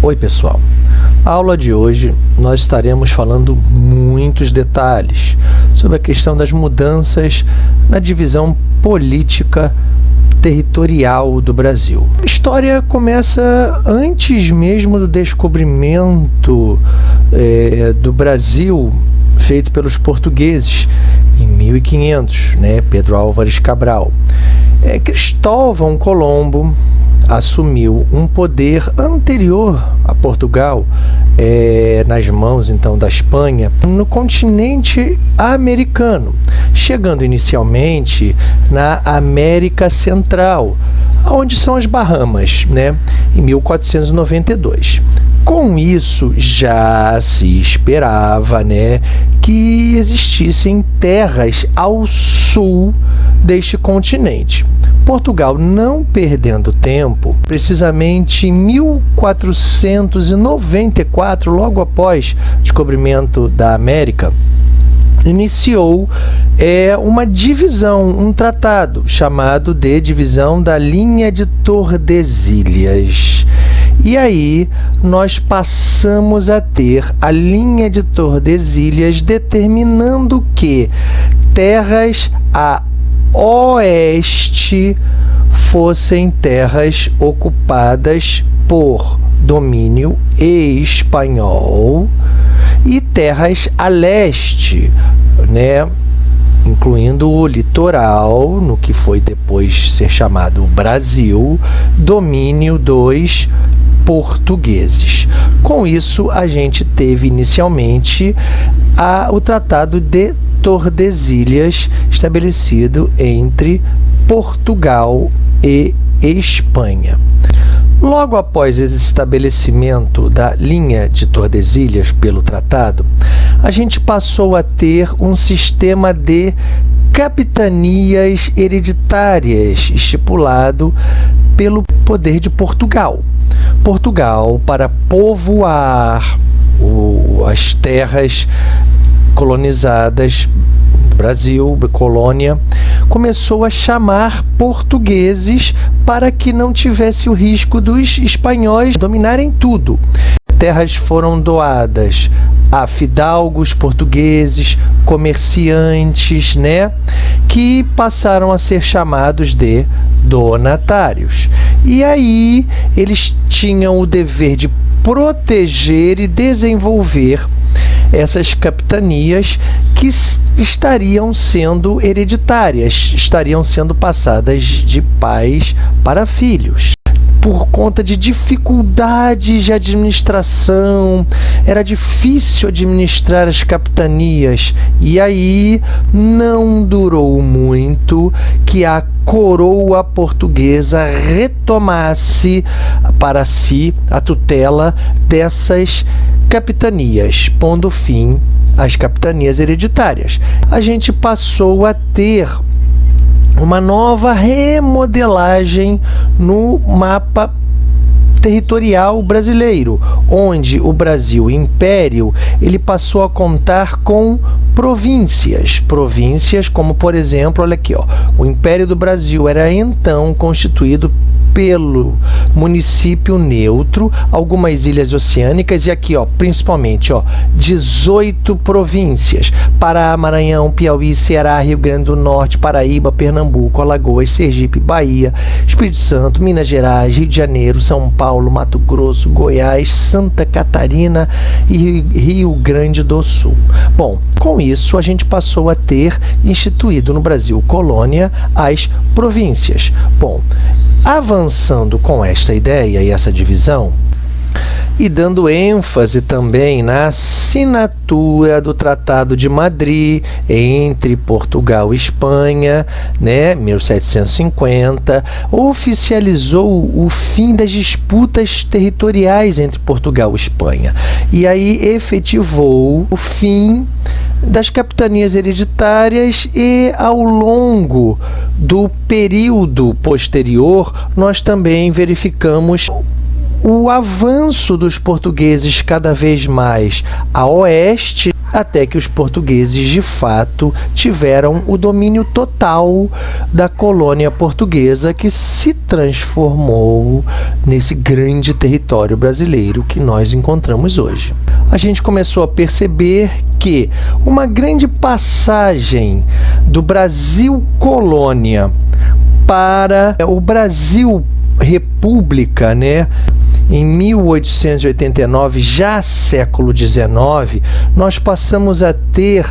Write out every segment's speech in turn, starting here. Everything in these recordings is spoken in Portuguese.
Oi pessoal, a aula de hoje nós estaremos falando muitos detalhes sobre a questão das mudanças na divisão política territorial do Brasil. A história começa antes mesmo do descobrimento do Brasil feito pelos portugueses em 1500, Pedro Álvares Cabral. Cristóvão Colombo assumiu um poder anterior a Portugal, nas mãos então da Espanha, no continente americano, chegando inicialmente na América Central, onde são as Bahamas, em 1492. Com isso, já se esperava, que existissem terras ao sul deste continente. Portugal, não perdendo tempo, precisamente em 1494, logo após o descobrimento da América, iniciou uma divisão, um tratado chamado de Divisão da Linha de Tordesilhas. E aí nós passamos a ter a linha de Tordesilhas determinando que terras a oeste fossem terras ocupadas por domínio espanhol e terras a leste, incluindo o litoral, no que foi depois ser chamado Brasil, domínio dos portugueses. Com isso, a gente teve inicialmente o Tratado de Tordesilhas, estabelecido entre Portugal e Espanha. Logo após esse estabelecimento da linha de Tordesilhas pelo tratado, a gente passou a ter um sistema de capitanias hereditárias estipulado pelo poder de Portugal. Portugal, para povoar as terras colonizadas, Brasil, colônia, começou a chamar portugueses para que não tivesse o risco dos espanhóis dominarem tudo. Terras foram doadas a fidalgos portugueses, comerciantes, que passaram a ser chamados de donatários. E aí eles tinham o dever de proteger e desenvolver essas capitanias que estariam sendo hereditárias, estariam sendo passadas de pais para filhos. Por conta de dificuldades de administração, era difícil administrar as capitanias, e aí não durou muito que a coroa portuguesa retomasse para si a tutela dessas capitanias, pondo fim às capitanias hereditárias. A gente passou a ter uma nova remodelagem no mapa territorial brasileiro, onde o Brasil Império ele passou a contar com províncias como, por exemplo, olha aqui, o Império do Brasil era então constituído pelo município neutro, algumas ilhas oceânicas e aqui, principalmente, 18 províncias: Pará, Maranhão, Piauí, Ceará, Rio Grande do Norte, Paraíba, Pernambuco, Alagoas, Sergipe, Bahia, Espírito Santo, Minas Gerais, Rio de Janeiro, São Paulo, Mato Grosso, Goiás, Santa Catarina e Rio Grande do Sul. Bom, com isso a gente passou a ter instituído no Brasil colônia as províncias. Bom, avançando com esta ideia e essa divisão, e dando ênfase também na assinatura do Tratado de Madrid entre Portugal e Espanha, 1750, oficializou o fim das disputas territoriais entre Portugal e Espanha, e aí efetivou o fim das capitanias hereditárias, e ao longo do período posterior nós também verificamos o avanço dos portugueses cada vez mais a oeste até que os portugueses de fato tiveram o domínio total da colônia portuguesa, que se transformou nesse grande território brasileiro que nós encontramos hoje. A gente começou a perceber que uma grande passagem do Brasil colônia para o Brasil república, né? Em 1889, já século XIX, nós passamos a ter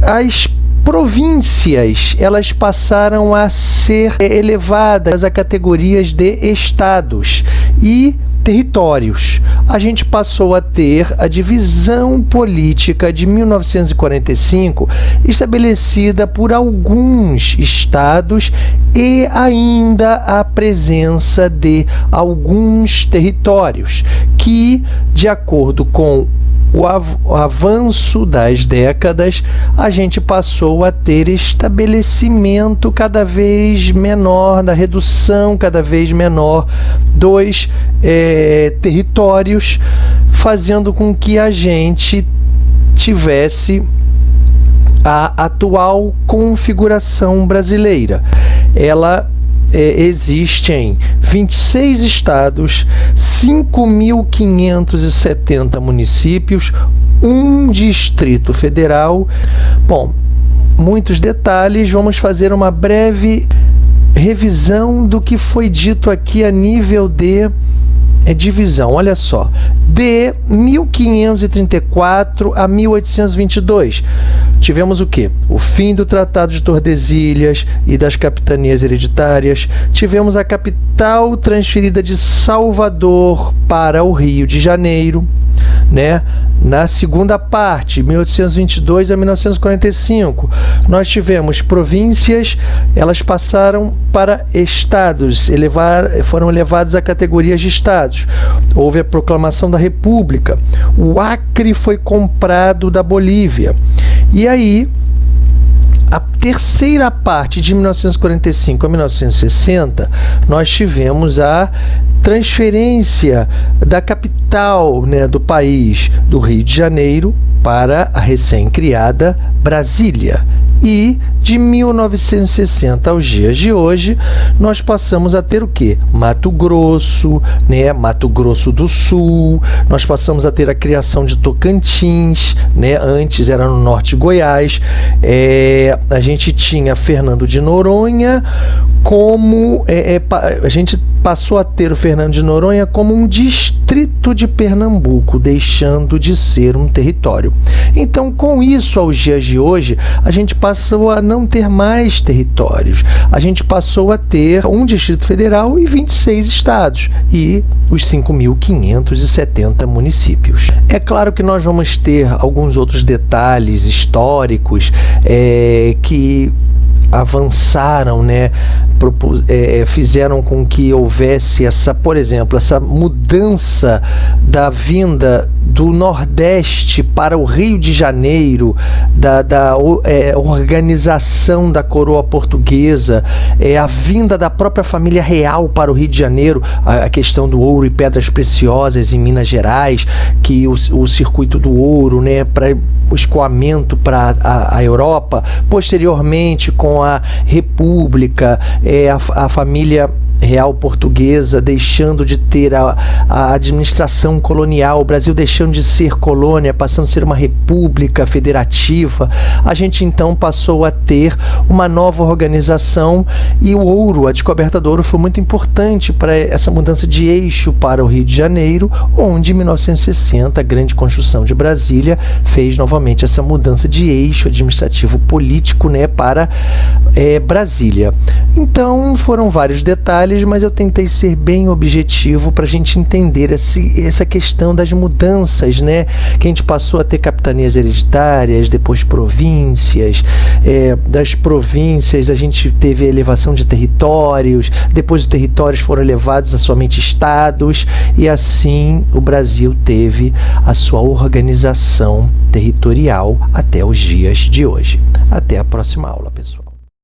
as províncias, elas passaram a ser elevadas a categorias de estados e territórios. A gente passou a ter a divisão política de 1945 estabelecida por alguns estados e ainda a presença de alguns territórios que, de acordo com o avanço das décadas, a gente passou a ter estabelecimento cada vez menor, da redução cada vez menor dos territórios, fazendo com que a gente tivesse a atual configuração brasileira. Ela existe em 26 estados, 5.570 municípios, um distrito federal. Bom, muitos detalhes, vamos fazer uma breve revisão do que foi dito aqui a nível de divisão. Olha só, de 1534 a 1822, tivemos o quê? O fim do Tratado de Tordesilhas e das capitanias hereditárias. Tivemos a capital transferida de Salvador para o Rio de Janeiro, né? Na segunda parte, 1822 a 1945, nós tivemos províncias, elas passaram para estados, foram elevadas a categorias de estados. Houve a proclamação da República. O Acre foi comprado da Bolívia. E aí, a terceira parte, de 1945 a 1960, nós tivemos a transferência da capital, né, do país, do Rio de Janeiro, para a recém-criada Brasília. E de 1960 aos dias de hoje, nós passamos a ter o quê? Mato Grosso, né? Mato Grosso do Sul, nós passamos a ter a criação de Tocantins, né? Antes era no norte de Goiás. A gente tinha Fernando de Noronha como... a gente passou a ter o Fernando de Noronha como um distrito de Pernambuco, deixando de ser um território. Então, com isso, aos dias de hoje, a gente passou a não ter mais territórios. A gente passou a ter um Distrito Federal e 26 estados e os 5.570 municípios. É claro que nós vamos ter alguns outros detalhes históricos que avançaram, né? Fizeram com que houvesse essa, por exemplo, essa mudança da vinda do Nordeste para o Rio de Janeiro, da organização da coroa portuguesa, a vinda da própria família real para o Rio de Janeiro, a questão do ouro e pedras preciosas em Minas Gerais, que o circuito do ouro, né, para o escoamento para a Europa. Posteriormente, com a República, a família real portuguesa deixando de ter a administração colonial, o Brasil deixando de ser colônia, passando a ser uma república federativa, a gente então passou a ter uma nova organização, e o ouro, a descoberta do ouro, foi muito importante para essa mudança de eixo para o Rio de Janeiro, onde em 1960 a grande construção de Brasília fez novamente essa mudança de eixo administrativo político, né, para Brasília. Então foram vários detalhes, mas eu tentei ser bem objetivo para a gente entender essa questão das mudanças, né? Que a gente passou a ter capitanias hereditárias, depois províncias, das províncias a gente teve a elevação de territórios, depois os territórios foram elevados a somente estados, e assim o Brasil teve a sua organização territorial até os dias de hoje. Até a próxima aula, pessoal.